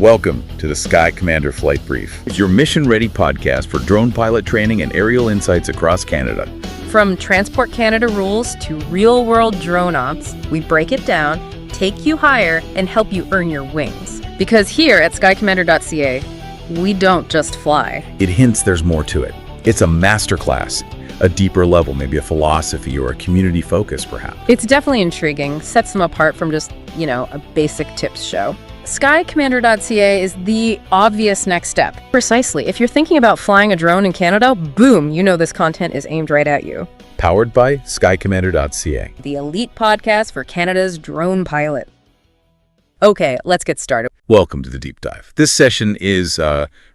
Welcome to the Sky Commander Flight Brief. It's your mission-ready podcast for drone pilot training and aerial insights across Canada. From Transport Canada rules to real-world drone ops, we break it down, take you higher, and help you earn your wings. Because here at skycommander.ca, we don't just fly. It hints there's more to it. It's a masterclass, a deeper level, maybe a philosophy or a community focus, perhaps. It's definitely intriguing, sets them apart from just, a basic tips show. Skycommander.ca is the obvious next step. Precisely. If you're thinking about flying a drone in Canada, boom, this content is aimed right at you. Powered by skycommander.ca. The elite podcast for Canada's drone pilot. Okay, let's get started. Welcome to the deep dive. This session is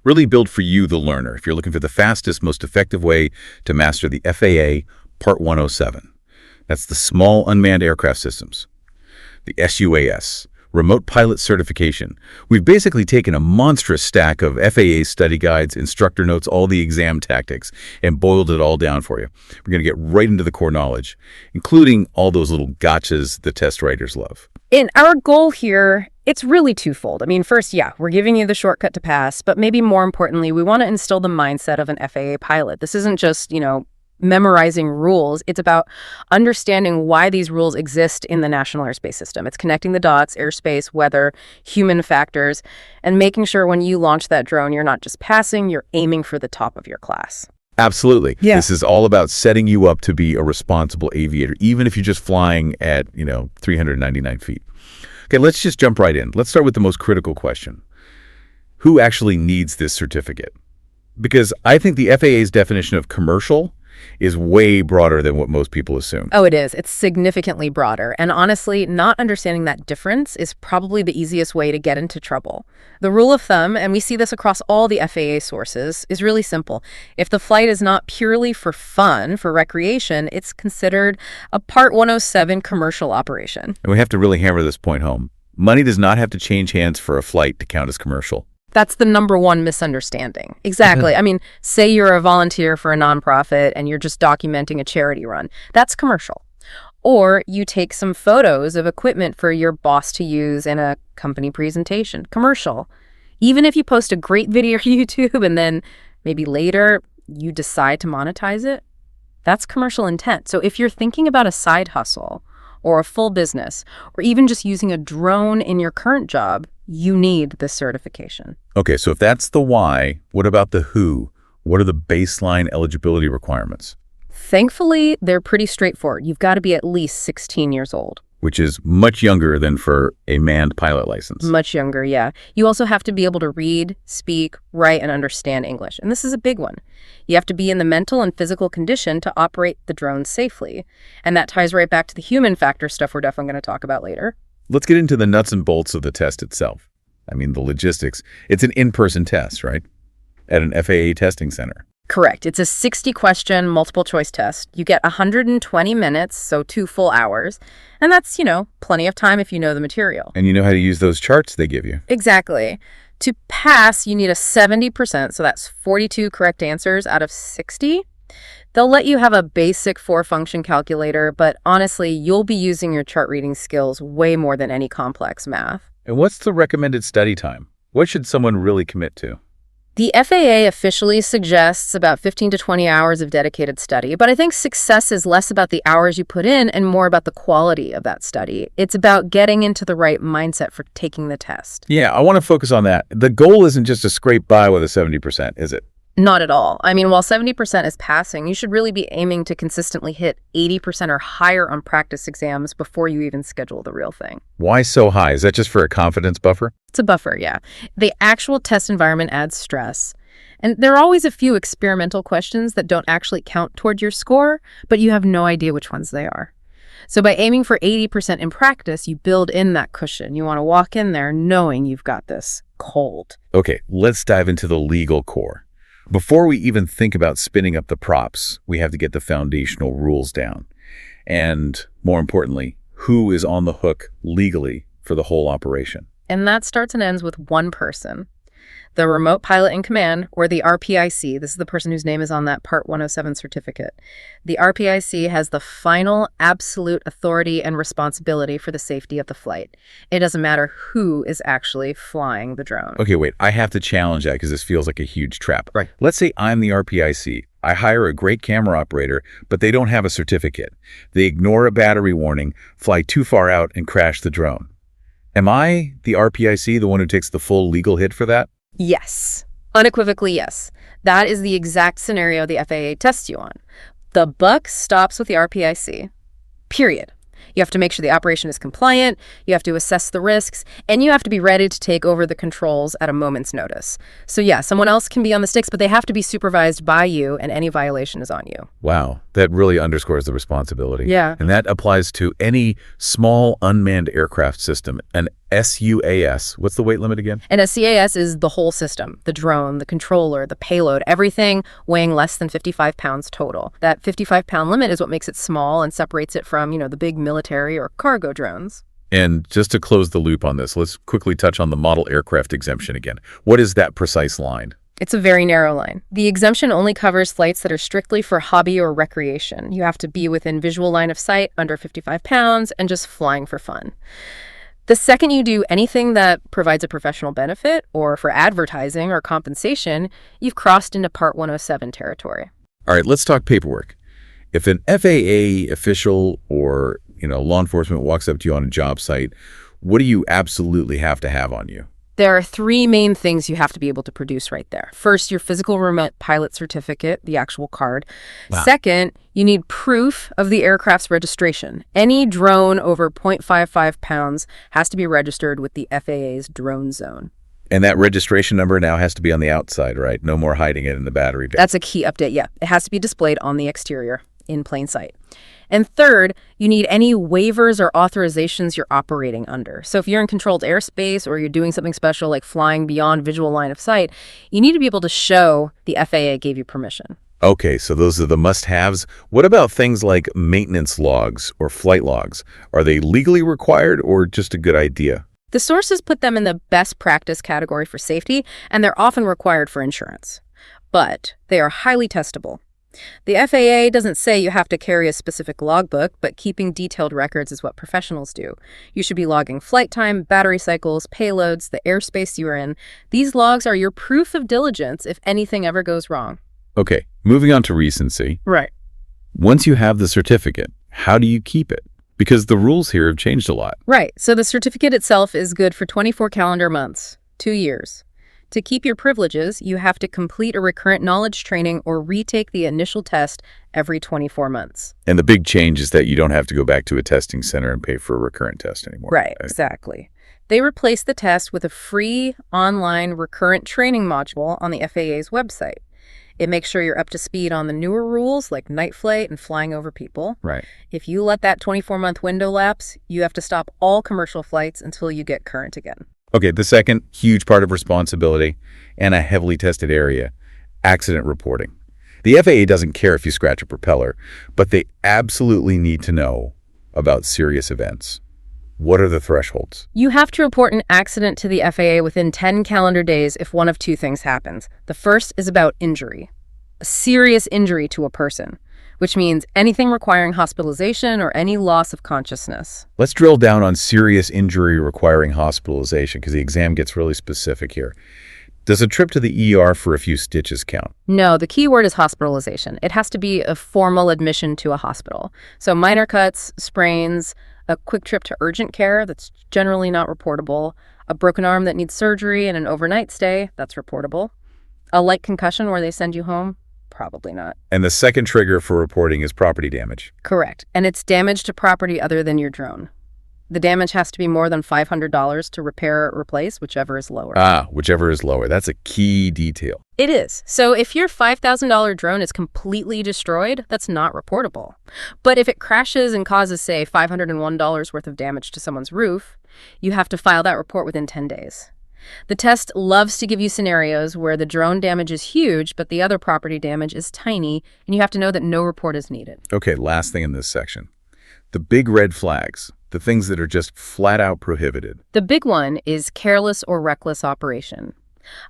really built for you, the learner, if you're looking for the fastest, most effective way to master the FAA Part 107. That's the Small Unmanned Aircraft Systems, the SUAS. Remote Pilot Certification. We've basically taken a monstrous stack of FAA study guides, instructor notes, all the exam tactics, and boiled it all down for you. We're going to get right into the core knowledge, including all those little gotchas the test writers love. And our goal here, it's really twofold. First, we're giving you the shortcut to pass, but maybe more importantly, we want to instill the mindset of an FAA pilot. This isn't just, memorizing rules. It's about understanding why these rules exist in the national airspace system. It's connecting the dots, airspace, weather, human factors, and making sure when you launch that drone, you're not just passing, you're aiming for the top of your class. Absolutely. Yeah. This is all about setting you up to be a responsible aviator, even if you're just flying at, 399 feet. Okay, let's just jump right in. Let's start with the most critical question. Who actually needs this certificate? Because I think the FAA's definition of commercial is way broader than what most people assume. Oh, it is. It's significantly broader. And honestly, not understanding that difference is probably the easiest way to get into trouble. The rule of thumb, and we see this across all the FAA sources, is really simple. If the flight is not purely for fun, for recreation, it's considered a Part 107 commercial operation. And we have to really hammer this point home. Money does not have to change hands for a flight to count as commercial. That's the number one misunderstanding. Exactly. Say you're a volunteer for a nonprofit and you're just documenting a charity run. That's commercial. Or you take some photos of equipment for your boss to use in a company presentation. Commercial. Even if you post a great video on YouTube and then maybe later you decide to monetize it, that's commercial intent. So if you're thinking about a side hustle or a full business, or even just using a drone in your current job, you need this certification. Okay, so if that's the why, what about the who? What are the baseline eligibility requirements? Thankfully, they're pretty straightforward. You've got to be at least 16 years old. Which is much younger than for a manned pilot license. Much younger, yeah. You also have to be able to read, speak, write, and understand English. And this is a big one. You have to be in the mental and physical condition to operate the drone safely. And that ties right back to the human factor stuff we're definitely going to talk about later. Let's get into the nuts and bolts of the test itself. The logistics. It's an in-person test, right? At an FAA testing center. Correct. It's a 60-question multiple-choice test. You get 120 minutes, so 2 full hours. And that's, plenty of time if you know the material. And you know how to use those charts they give you. Exactly. To pass, you need a 70%, so that's 42 correct answers out of 60. They'll let you have a basic 4-function calculator, but honestly, you'll be using your chart reading skills way more than any complex math. And what's the recommended study time? What should someone really commit to? The FAA officially suggests about 15 to 20 hours of dedicated study, but I think success is less about the hours you put in and more about the quality of that study. It's about getting into the right mindset for taking the test. Yeah, I want to focus on that. The goal isn't just to scrape by with a 70%, is it? Not at all. While 70% is passing, you should really be aiming to consistently hit 80% or higher on practice exams before you even schedule the real thing. Why so high? Is that just for a confidence buffer? It's a buffer, yeah. The actual test environment adds stress. And there are always a few experimental questions that don't actually count toward your score, but you have no idea which ones they are. So by aiming for 80% in practice, you build in that cushion. You want to walk in there knowing you've got this cold. Okay, let's dive into the legal core. Before we even think about spinning up the props, we have to get the foundational rules down. And more importantly, who is on the hook legally for the whole operation? And that starts and ends with one person. The remote pilot in command, or the RPIC, this is the person whose name is on that Part 107 certificate. The RPIC has the final absolute authority and responsibility for the safety of the flight. It doesn't matter who is actually flying the drone. Okay, wait, I have to challenge that because this feels like a huge trap. Right. Let's say I'm the RPIC. I hire a great camera operator, but they don't have a certificate. They ignore a battery warning, fly too far out, and crash the drone. Am I, the RPIC, the one who takes the full legal hit for that? Yes. Unequivocally, yes. That is the exact scenario the FAA tests you on. The buck stops with the RPIC. Period. You have to make sure the operation is compliant, you have to assess the risks, and you have to be ready to take over the controls at a moment's notice. So yeah, someone else can be on the sticks, but they have to be supervised by you, and any violation is on you. Wow, that really underscores the responsibility. Yeah. And that applies to any small unmanned aircraft system, an SUAS. What's the weight limit again? And a CAS is the whole system, the drone, the controller, the payload, everything weighing less than 55 pounds total. That 55-pound limit is what makes it small and separates it from, the big military or cargo drones. And just to close the loop on this, let's quickly touch on the model aircraft exemption again. What is that precise line? It's a very narrow line. The exemption only covers flights that are strictly for hobby or recreation. You have to be within visual line of sight, under 55 pounds, and just flying for fun. The second you do anything that provides a professional benefit or for advertising or compensation, you've crossed into Part 107 territory. All right, let's talk paperwork. If an FAA official or, law enforcement walks up to you on a job site, what do you absolutely have to have on you? There are three main things you have to be able to produce right there. First, your physical remote pilot certificate, the actual card. Wow. Second, you need proof of the aircraft's registration. Any drone over 0.55 pounds has to be registered with the FAA's drone zone. And that registration number now has to be on the outside, right? No more hiding it in the battery bay. That's a key update, yeah. It has to be displayed on the exterior in plain sight. And third, you need any waivers or authorizations you're operating under. So if you're in controlled airspace or you're doing something special like flying beyond visual line of sight, you need to be able to show the FAA gave you permission. Okay, so those are the must-haves. What about things like maintenance logs or flight logs? Are they legally required or just a good idea? The sources put them in the best practice category for safety, and they're often required for insurance. But they are highly testable. The FAA doesn't say you have to carry a specific logbook, but keeping detailed records is what professionals do. You should be logging flight time, battery cycles, payloads, the airspace you're in. These logs are your proof of diligence if anything ever goes wrong. Okay, moving on to recency. Right. Once you have the certificate, how do you keep it? Because the rules here have changed a lot. Right. So the certificate itself is good for 24 calendar months, 2 years. To keep your privileges, you have to complete a recurrent knowledge training or retake the initial test every 24 months. And the big change is that you don't have to go back to a testing center and pay for a recurrent test anymore. Right, exactly. They replaced the test with a free online recurrent training module on the FAA's website. It makes sure you're up to speed on the newer rules like night flight and flying over people. Right. If you let that 24-month window lapse, you have to stop all commercial flights until you get current again. Okay, the second huge part of responsibility and a heavily tested area, accident reporting. The FAA doesn't care if you scratch a propeller, but they absolutely need to know about serious events. What are the thresholds? You have to report an accident to the FAA within 10 calendar days if one of two things happens. The first is about injury, a serious injury to a person, which means anything requiring hospitalization or any loss of consciousness. Let's drill down on serious injury requiring hospitalization because the exam gets really specific here. Does a trip to the ER for a few stitches count? No, the key word is hospitalization. It has to be a formal admission to a hospital. So minor cuts, sprains, a quick trip to urgent care that's generally not reportable, a broken arm that needs surgery and an overnight stay, that's reportable, a light concussion where they send you home, probably not. And the second trigger for reporting is property damage. Correct. And it's damage to property other than your drone. The damage has to be more than $500 to repair or replace, whichever is lower. Whichever is lower. That's a key detail. It is. So if your $5,000 drone is completely destroyed, that's not reportable. But if it crashes and causes, say, $501 worth of damage to someone's roof, you have to file that report within 10 days. The test loves to give you scenarios where the drone damage is huge, but the other property damage is tiny, and you have to know that no report is needed. Okay, last thing in this section. The big red flags, the things that are just flat out prohibited. The big one is careless or reckless operation.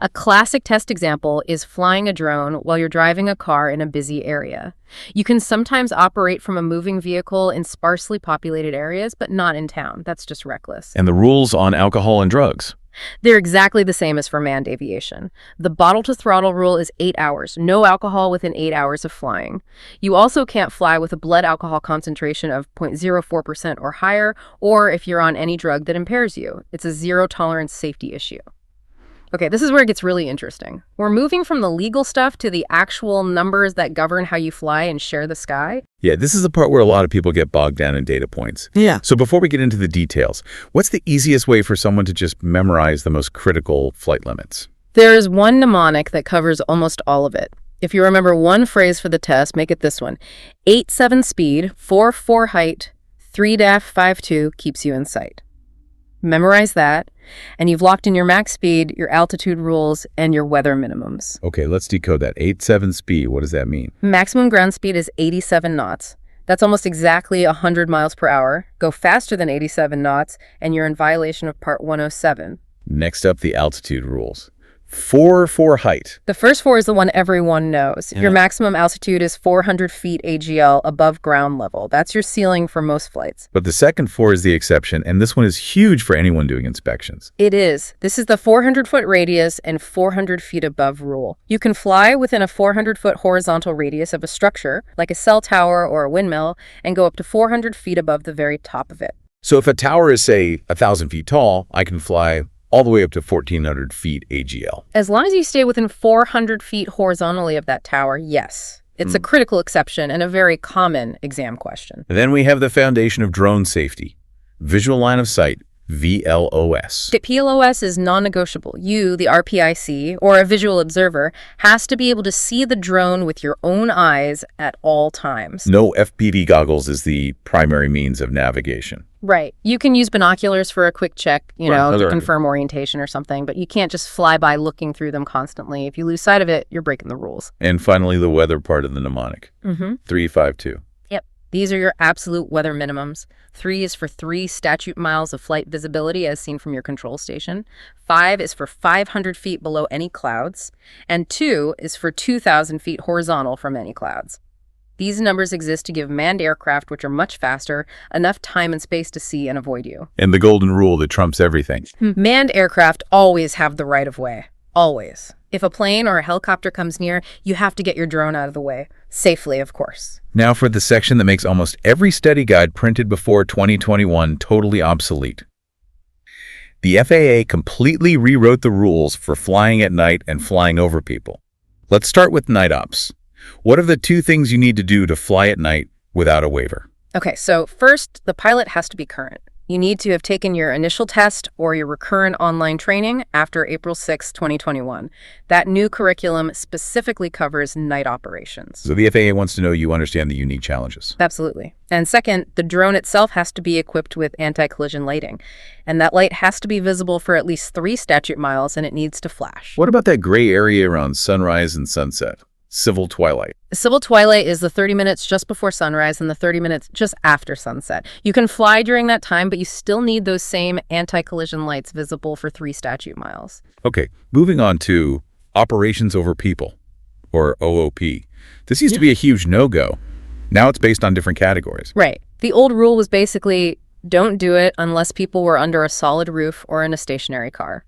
A classic test example is flying a drone while you're driving a car in a busy area. You can sometimes operate from a moving vehicle in sparsely populated areas, but not in town. That's just reckless. And the rules on alcohol and drugs? They're exactly the same as for manned aviation. The bottle-to-throttle rule is 8 hours. No alcohol within 8 hours of flying. You also can't fly with a blood alcohol concentration of 0.04% or higher, or if you're on any drug that impairs you. It's a zero-tolerance safety issue. Okay, this is where it gets really interesting. We're moving from the legal stuff to the actual numbers that govern how you fly and share the sky. Yeah, this is the part where a lot of people get bogged down in data points. Yeah. So before we get into the details, what's the easiest way for someone to just memorize the most critical flight limits? There's one mnemonic that covers almost all of it. If you remember one phrase for the test, make it this one. 8-7 speed, 4-4 height, 3-52 keeps you in sight. Memorize that, and you've locked in your max speed, your altitude rules, and your weather minimums. Okay, let's decode that. 8-7 speed, what does that mean? Maximum ground speed is 87 knots. That's almost exactly 100 miles per hour. Go faster than 87 knots, and you're in violation of Part 107. Next up, the altitude rules. 4-4 height. The first 4 is the one everyone knows. Yeah. Your maximum altitude is 400 feet AGL above ground level. That's your ceiling for most flights. But the second 4 is the exception, and this one is huge for anyone doing inspections. It is. This is the 400-foot radius and 400 feet above rule. You can fly within a 400-foot horizontal radius of a structure, like a cell tower or a windmill, and go up to 400 feet above the very top of it. So if a tower is, say, 1,000 feet tall, I can fly all the way up to 1,400 feet AGL. As long as you stay within 400 feet horizontally of that tower, yes. It's a critical exception and a very common exam question. And then we have the foundation of drone safety. Visual line of sight, VLOS. The PLOS is non-negotiable. You, the RPIC, or a visual observer, has to be able to see the drone with your own eyes at all times. No FPV goggles is the primary means of navigation. Right. You can use binoculars for a quick check, Right. to confirm orientation or something, but you can't just fly by looking through them constantly. If you lose sight of it, you're breaking the rules. And finally, the weather part of the mnemonic. 352. Yep. These are your absolute weather minimums. 3 is for 3 statute miles of flight visibility as seen from your control station. 5 is for 500 feet below any clouds. And 2 is for 2,000 feet horizontal from any clouds. These numbers exist to give manned aircraft, which are much faster, enough time and space to see and avoid you. And the golden rule that trumps everything. Manned aircraft always have the right of way. Always. If a plane or a helicopter comes near, you have to get your drone out of the way. Safely, of course. Now for the section that makes almost every study guide printed before 2021 totally obsolete. The FAA completely rewrote the rules for flying at night and flying over people. Let's start with night ops. What are the 2 things you need to do to fly at night without a waiver? Okay, so first, the pilot has to be current. You need to have taken your initial test or your recurrent online training after April 6, 2021. That new curriculum specifically covers night operations. So the FAA wants to know you understand the unique challenges. Absolutely. And second, the drone itself has to be equipped with anti-collision lighting. And that light has to be visible for at least 3 statute miles, and it needs to flash. What about that gray area around sunrise and sunset? Civil twilight. Civil twilight is the 30 minutes just before sunrise and the 30 minutes just after sunset. You can fly during that time, but you still need those same anti-collision lights visible for 3 statute miles. Okay, moving on to operations over people, or OOP. This used to be a huge no-go. Now it's based on different categories. Right. The old rule was basically, don't do it unless people were under a solid roof or in a stationary car.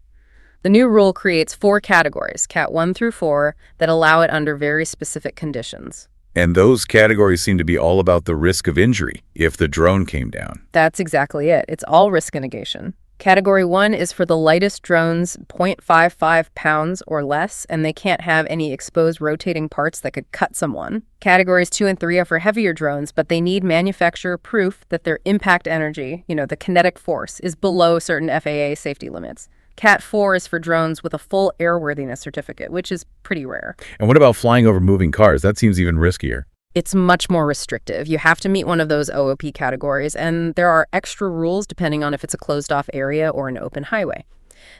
The new rule creates 4 categories, Cat 1 through 4, that allow it under very specific conditions. And those categories seem to be all about the risk of injury if the drone came down. That's exactly it. It's all risk negation. Category 1 is for the lightest drones, 0.55 pounds or less, and they can't have any exposed rotating parts that could cut someone. Categories 2 and 3 are for heavier drones, but they need manufacturer proof that their impact energy, the kinetic force, is below certain FAA safety limits. Cat 4 is for drones with a full airworthiness certificate, which is pretty rare. And what about flying over moving cars? That seems even riskier. It's much more restrictive. You have to meet one of those OOP categories, and there are extra rules depending on if it's a closed-off area or an open highway.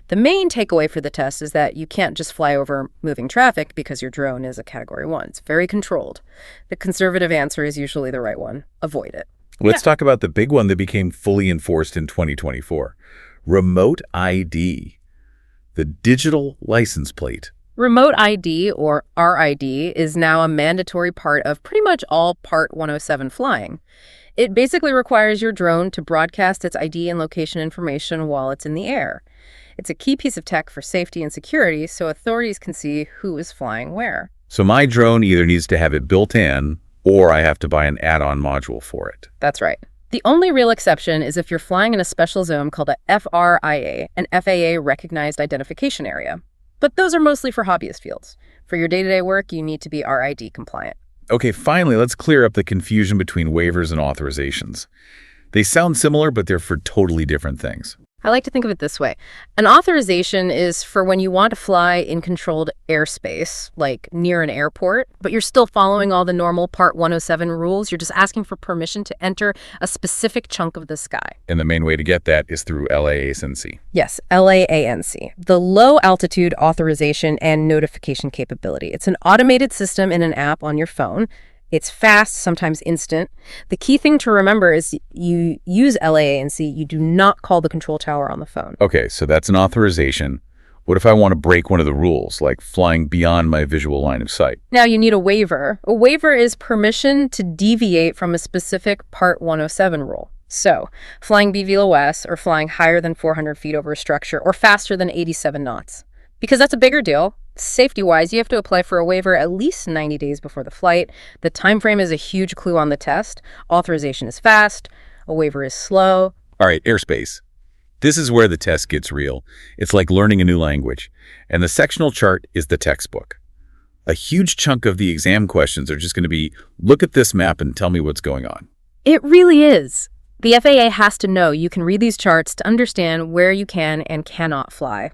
The main takeaway for the test is that you can't just fly over moving traffic because your drone is a Category 1. It's very controlled. The conservative answer is usually the right one. Avoid it. Let's talk about the big one that became fully enforced in 2024. Remote ID. the digital license plate. Remote ID, or RID, is now a mandatory part of pretty much all Part 107 flying. It basically requires your drone to broadcast its ID and location information while it's in the air. It's a key piece of tech for safety and security, so authorities can see who is flying where. So my drone either needs to have it built in, or I have to buy an add-on module for it. That's right. The only real exception is if you're flying in a special zone called a FRIA, an FAA-recognized identification area. But those are mostly for hobbyist fields. For your day-to-day work, you need to be RID compliant. Okay, finally, let's clear up the confusion between waivers and authorizations. They sound similar, but they're for totally different things. I like to think of it this way. An authorization is for when you want to fly in controlled airspace, like near an airport, but you're still following all the normal Part 107 rules. You're just asking for permission to enter a specific chunk of the sky. And the main way to get that is through LAANC. Yes, LAANC, the Low Altitude Authorization and Notification Capability. It's an automated system in an app on your phone. It's fast, sometimes instant. The key thing to remember is you use LAANC, you do not call the control tower on the phone. Okay, so that's an authorization. What if I want to break one of the rules, like flying beyond my visual line of sight? Now you need a waiver. A waiver is permission to deviate from a specific Part 107 rule. So, flying BVLOS or flying higher than 400 feet over a structure or faster than 87 knots. Because that's a bigger deal. Safety-wise, you have to apply for a waiver at least 90 days before the flight. The time frame is a huge clue on the test. Authorization is fast. A waiver is slow. All right, airspace. This is where the test gets real. It's like learning a new language. And the sectional chart is the textbook. A huge chunk of the exam questions are just going to be, look at this map and tell me what's going on. It really is. The FAA has to know you can read these charts to understand where you can and cannot fly.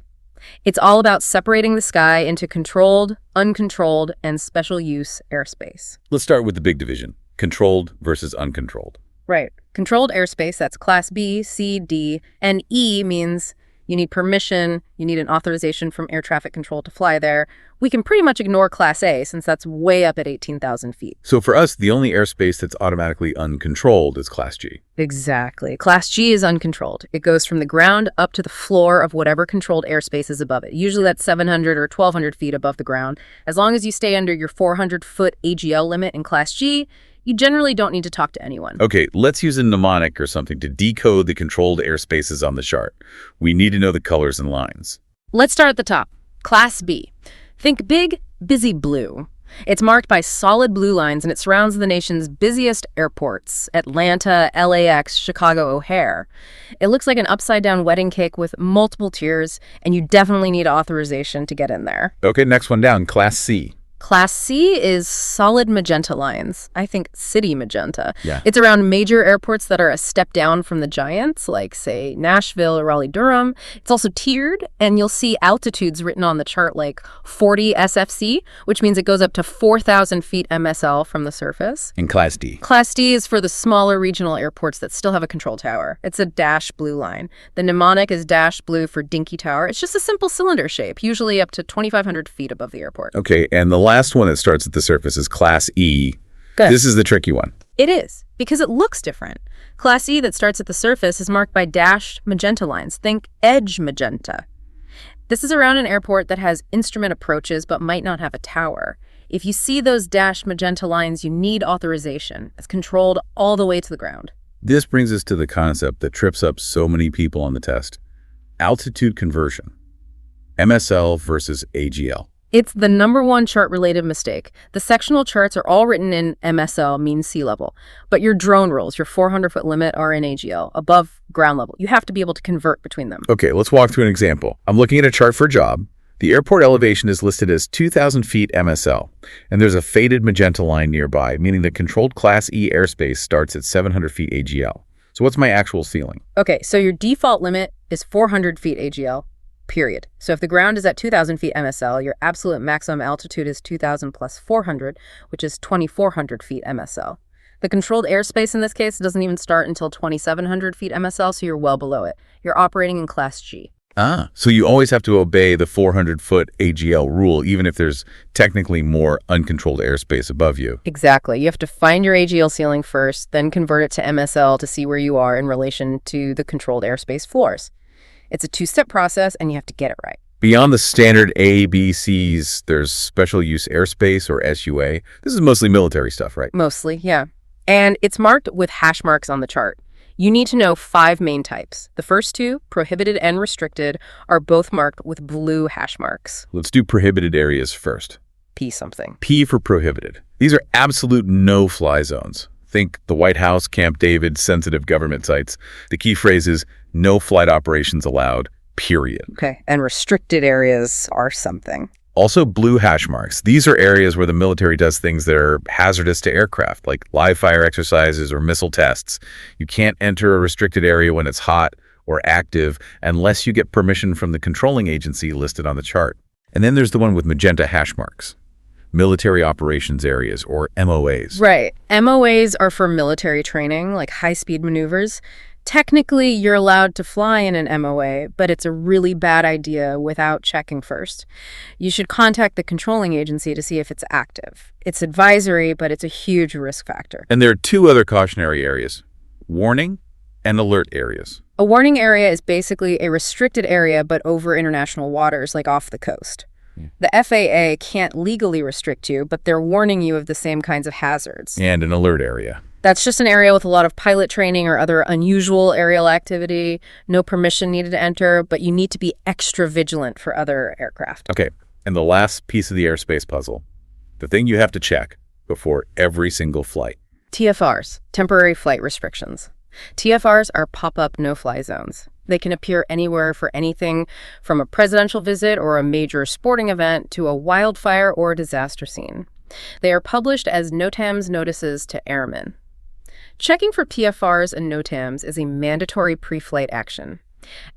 It's all about separating the sky into controlled, uncontrolled, and special use airspace. Let's start with the big division, controlled versus uncontrolled. Right. Controlled airspace, that's Class B, C, D, and E means you need permission, you need an authorization from air traffic control to fly there. We can pretty much ignore Class A since that's way up at 18,000 feet. So for us, the only airspace that's automatically uncontrolled is Class G. Exactly. Class G is uncontrolled. It goes from the ground up to the floor of whatever controlled airspace is above it. Usually that's 700 or 1,200 feet above the ground. As long as you stay under your 400-foot AGL limit in Class G, you generally don't need to talk to anyone. Okay, let's use a mnemonic or something to decode the controlled airspaces on the chart. We need to know the colors and lines. Let's start at the top. Class B. Think big, busy blue. It's marked by solid blue lines and it surrounds the nation's busiest airports, Atlanta, LAX, Chicago, O'Hare. It looks like an upside-down wedding cake with multiple tiers, and you definitely need authorization to get in there. Okay, next one down, Class C. Class C is solid magenta lines. I think city magenta. Yeah. It's around major airports that are a step down from the giants, like, say, Nashville or Raleigh-Durham. It's also tiered, and you'll see altitudes written on the chart like 40 SFC, which means it goes up to 4,000 feet MSL from the surface. And Class D. Class D is for the smaller regional airports that still have a control tower. It's a dash blue line. The mnemonic is dash blue for dinky tower. It's just a simple cylinder shape, usually up to 2,500 feet above the airport. Okay, and the last one that starts at the surface is Class E. Good. This is the tricky one. It is, because it looks different. Class E that starts at the surface is marked by dashed magenta lines. Think edge magenta. This is around an airport that has instrument approaches but might not have a tower. If you see those dashed magenta lines, you need authorization. It's controlled all the way to the ground. This brings us to the concept that trips up so many people on the test. Altitude conversion. MSL versus AGL. It's the #1 chart-related mistake. The sectional charts are all written in MSL, mean sea level, but your drone rules, your 400-foot limit, are in AGL, above ground level. You have to be able to convert between them. Okay, let's walk through an example. I'm looking at a chart for a job. The airport elevation is listed as 2,000 feet MSL, and there's a faded magenta line nearby, meaning the controlled Class E airspace starts at 700 feet AGL. So what's my actual ceiling? Okay, so your default limit is 400 feet AGL. Period. So if the ground is at 2,000 feet MSL, your absolute maximum altitude is 2,000 plus 400, which is 2,400 feet MSL. The controlled airspace in this case doesn't even start until 2,700 feet MSL, so you're well below it. You're operating in Class G. Ah, so you always have to obey the 400-foot AGL rule, even if there's technically more uncontrolled airspace above you. Exactly. You have to find your AGL ceiling first, then convert it to MSL to see where you are in relation to the controlled airspace floors. It's a two-step process, and you have to get it right. Beyond the standard A, B, Cs, there's special use airspace or SUA. This is mostly military stuff, right? Mostly, yeah. And it's marked with hash marks on the chart. You need to know 5 main types. The first 2, prohibited and restricted, are both marked with blue hash marks. Let's do prohibited areas first. P something. P for prohibited. These are absolute no-fly zones. Think the White House, Camp David, sensitive government sites. The key phrase is no flight operations allowed, period. Okay, and restricted areas are something. Also blue hash marks. These are areas where the military does things that are hazardous to aircraft, like live fire exercises or missile tests. You can't enter a restricted area when it's hot or active unless you get permission from the controlling agency listed on the chart. And then there's the one with magenta hash marks. Military operations areas, or MOAs. Right. MOAs are for military training, like high-speed maneuvers. Technically, you're allowed to fly in an MOA, but it's a really bad idea without checking first. You should contact the controlling agency to see if it's active. It's advisory, but it's a huge risk factor. And there are 2 other cautionary areas, warning and alert areas. A warning area is basically a restricted area, but over international waters, like off the coast. The FAA can't legally restrict you, but they're warning you of the same kinds of hazards. And an alert area. That's just an area with a lot of pilot training or other unusual aerial activity. No permission needed to enter, but you need to be extra vigilant for other aircraft. Okay, and the last piece of the airspace puzzle, the thing you have to check before every single flight. TFRs, temporary flight restrictions. TFRs are pop-up no-fly zones. They can appear anywhere for anything from a presidential visit or a major sporting event to a wildfire or disaster scene. They are published as NOTAMs notices to airmen. Checking for TFRs and NOTAMs is a mandatory pre-flight action.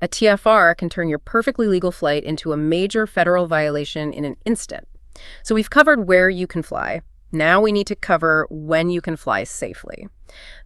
A TFR can turn your perfectly legal flight into a major federal violation in an instant. So we've covered where you can fly. Now we need to cover when you can fly safely.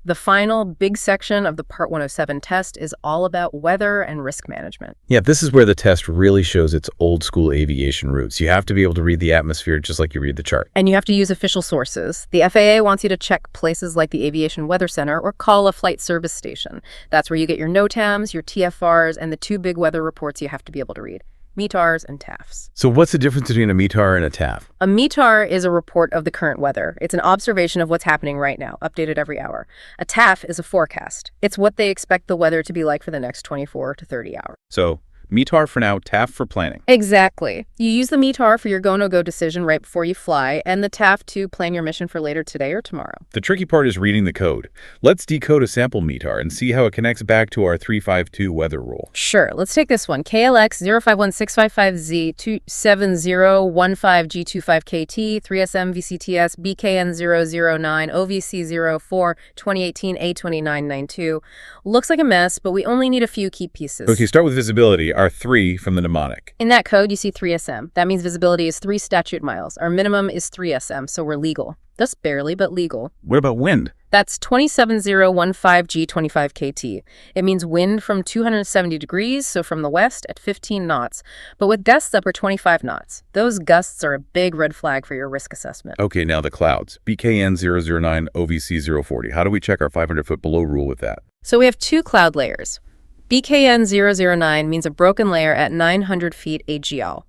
The final big section of the Part 107 test is all about weather and risk management. Yeah, this is where the test really shows its old school aviation roots. You have to be able to read the atmosphere just like you read the chart. And you have to use official sources. The FAA wants you to check places like the Aviation Weather Center or call a flight service station. That's where you get your NOTAMs, your TFRs, and the 2 big weather reports you have to be able to read. METARs and TAFs. So what's the difference between a METAR and a TAF? A METAR is a report of the current weather. It's an observation of what's happening right now, updated every hour. A TAF is a forecast. It's what they expect the weather to be like for the next 24 to 30 hours. So METAR for now, TAF for planning. Exactly. You use the METAR for your go-no-go decision right before you fly, and the TAF to plan your mission for later today or tomorrow. The tricky part is reading the code. Let's decode a sample METAR and see how it connects back to our 352 weather rule. Sure. Let's take this one. KLX 051655Z 27015G25KT 3SM VCTS BKN009 OVC04 2018 A2992. Looks like a mess, but we only need a few key pieces. Okay, start with visibility. Our 3 from the mnemonic. In that code, you see 3SM. That means visibility is 3 statute miles. Our minimum is 3 SM, so we're legal. Just barely, but legal. What about wind? That's 27015G25KT. It means wind from 270 degrees, so from the west at 15 knots, but with gusts upper 25 knots. Those gusts are a big red flag for your risk assessment. Okay, now the clouds. BKN009 OVC040. How do we check our 500-foot below rule with that? So we have 2 cloud layers. BKN009 means a broken layer at 900 feet AGL.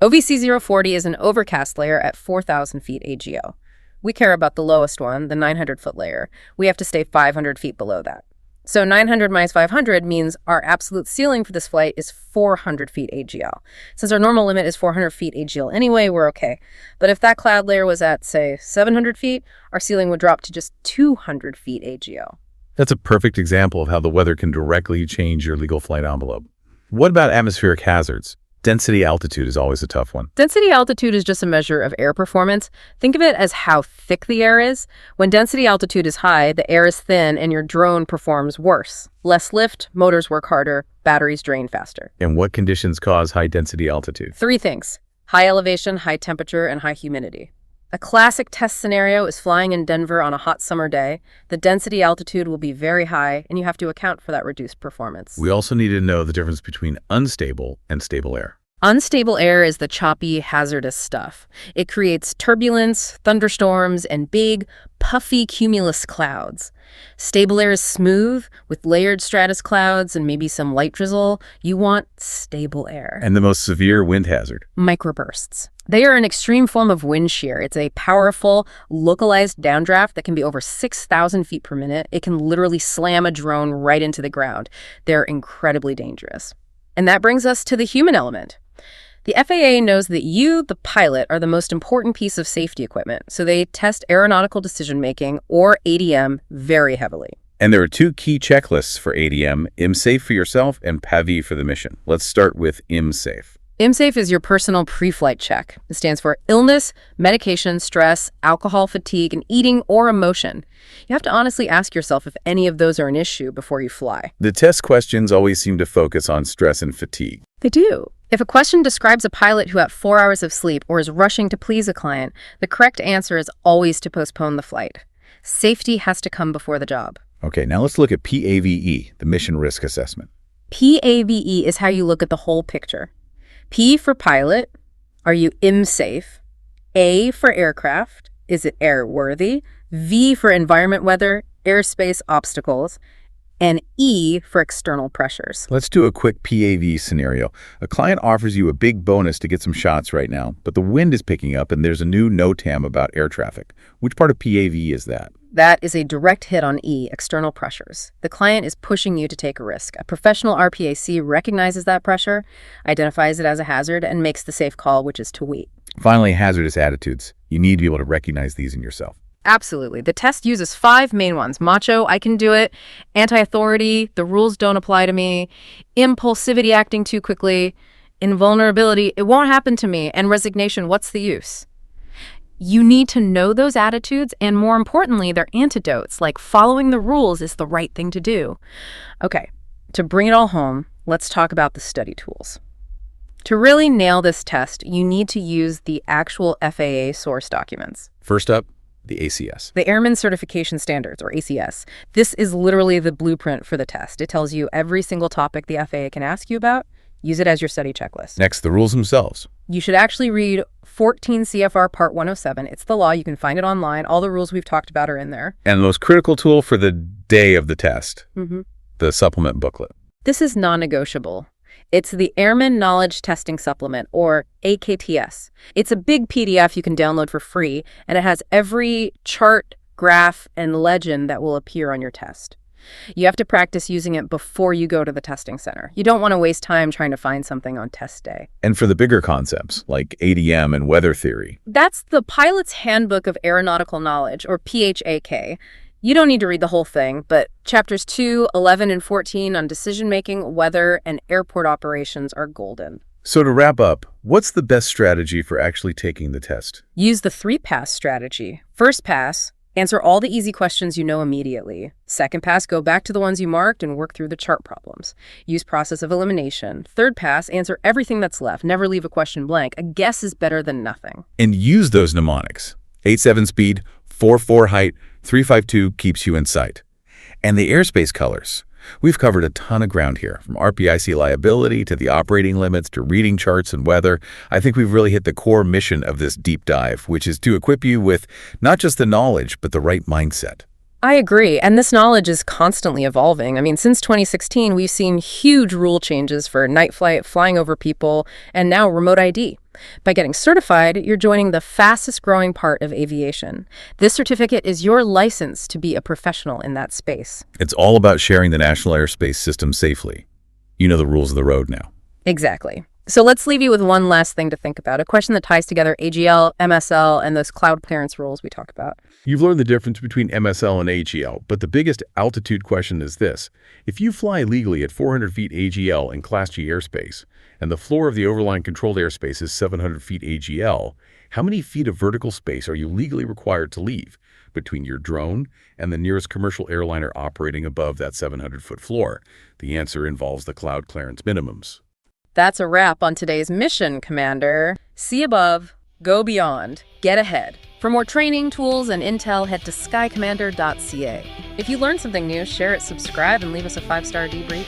OVC040 is an overcast layer at 4,000 feet AGL. We care about the lowest one, the 900-foot layer. We have to stay 500 feet below that. So 900 minus 500 means our absolute ceiling for this flight is 400 feet AGL. Since our normal limit is 400 feet AGL anyway, we're okay. But if that cloud layer was at, say, 700 feet, our ceiling would drop to just 200 feet AGL. That's a perfect example of how the weather can directly change your legal flight envelope. What about atmospheric hazards? Density altitude is always a tough one. Density altitude is just a measure of air performance. Think of it as how thick the air is. When density altitude is high, the air is thin and your drone performs worse. Less lift, motors work harder, batteries drain faster. And what conditions cause high density altitude? 3 things: high elevation, high temperature, and high humidity. A classic test scenario is flying in Denver on a hot summer day. The density altitude will be very high, and you have to account for that reduced performance. We also need to know the difference between unstable and stable air. Unstable air is the choppy, hazardous stuff. It creates turbulence, thunderstorms, and big, puffy cumulus clouds. Stable air is smooth, with layered stratus clouds and maybe some light drizzle. You want stable air. And the most severe wind hazard. Microbursts. They are an extreme form of wind shear. It's a powerful, localized downdraft that can be over 6,000 feet per minute. It can literally slam a drone right into the ground. They're incredibly dangerous. And that brings us to the human element. The FAA knows that you, the pilot, are the most important piece of safety equipment, so they test aeronautical decision-making, or ADM, very heavily. And there are two key checklists for ADM, IMSAFE for yourself and PAVI for the mission. Let's start with IMSAFE. IMSAFE is your personal pre-flight check. It stands for illness, medication, stress, alcohol, fatigue, and eating or emotion. You have to honestly ask yourself if any of those are an issue before you fly. The test questions always seem to focus on stress and fatigue. They do. If a question describes a pilot who had 4 hours of sleep or is rushing to please a client, the correct answer is always to postpone the flight. Safety has to come before the job. Okay, now let's look at PAVE, the mission risk assessment. PAVE is how you look at the whole picture. P for pilot, are you IMSAFE? A for aircraft, is it airworthy? V for environment weather, airspace obstacles, and E for external pressures. Let's do a quick PAV scenario. A client offers you a big bonus to get some shots right now, but the wind is picking up and there's a new NOTAM about air traffic. Which part of PAV is that? That is a direct hit on E, external pressures. The client is pushing you to take a risk. A professional RPAC recognizes that pressure, identifies it as a hazard, and makes the safe call, which is to wait. Finally, hazardous attitudes. You need to be able to recognize these in yourself. Absolutely. The test uses 5 main ones. Macho, I can do it. Anti-authority, the rules don't apply to me. Impulsivity, acting too quickly. Invulnerability, it won't happen to me. And resignation, what's the use? You need to know those attitudes, and more importantly, their antidotes, like following the rules is the right thing to do. Okay, to bring it all home, let's talk about the study tools. To really nail this test, you need to use the actual FAA source documents. First up, the ACS. The Airman Certification Standards, or ACS. This is literally the blueprint for the test. It tells you every single topic the FAA can ask you about. Use it as your study checklist. Next, the rules themselves. You should actually read 14 CFR Part 107. It's the law. You can find it online. All the rules we've talked about are in there. And the most critical tool for the day of the test, the supplement booklet. This is non-negotiable. It's the Airman Knowledge Testing Supplement, or AKTS. It's a big PDF you can download for free, and it has every chart, graph, and legend that will appear on your test. You have to practice using it before you go to the testing center. You don't want to waste time trying to find something on test day. And for the bigger concepts, like ADM and weather theory. That's the Pilot's Handbook of Aeronautical Knowledge, or PHAK. You don't need to read the whole thing, but chapters 2, 11, and 14 on decision-making, weather, and airport operations are golden. So to wrap up, what's the best strategy for actually taking the test? Use the 3-pass strategy. First pass, answer all the easy questions you know immediately. Second pass, go back to the ones you marked and work through the chart problems. Use process of elimination. Third pass, answer everything that's left. Never leave a question blank. A guess is better than nothing. And use those mnemonics. 8-7 speed, 4-4 height, 3-5-2 keeps you in sight. And the airspace colors. We've covered a ton of ground here, from RPIC liability to the operating limits to reading charts and weather. I think we've really hit the core mission of this deep dive, which is to equip you with not just the knowledge, but the right mindset. I agree, and this knowledge is constantly evolving. I mean, since 2016, we've seen huge rule changes for night flight, flying over people, and now remote ID. By getting certified, you're joining the fastest growing part of aviation. This certificate is your license to be a professional in that space. It's all about sharing the national airspace system safely. You know the rules of the road now. Exactly. So let's leave you with one last thing to think about, a question that ties together AGL, MSL, and those cloud clearance rules we talk about. You've learned the difference between MSL and AGL, but the biggest altitude question is this. If you fly legally at 400 feet AGL in Class G airspace, and the floor of the overline controlled airspace is 700 feet AGL, how many feet of vertical space are you legally required to leave between your drone and the nearest commercial airliner operating above that 700-foot floor? The answer involves the cloud clearance minimums. That's a wrap on today's mission, Commander. See above, go beyond, get ahead. For more training, tools, and intel, head to skycommander.ca. If you learned something new, share it, subscribe, and leave us a 5-star debrief.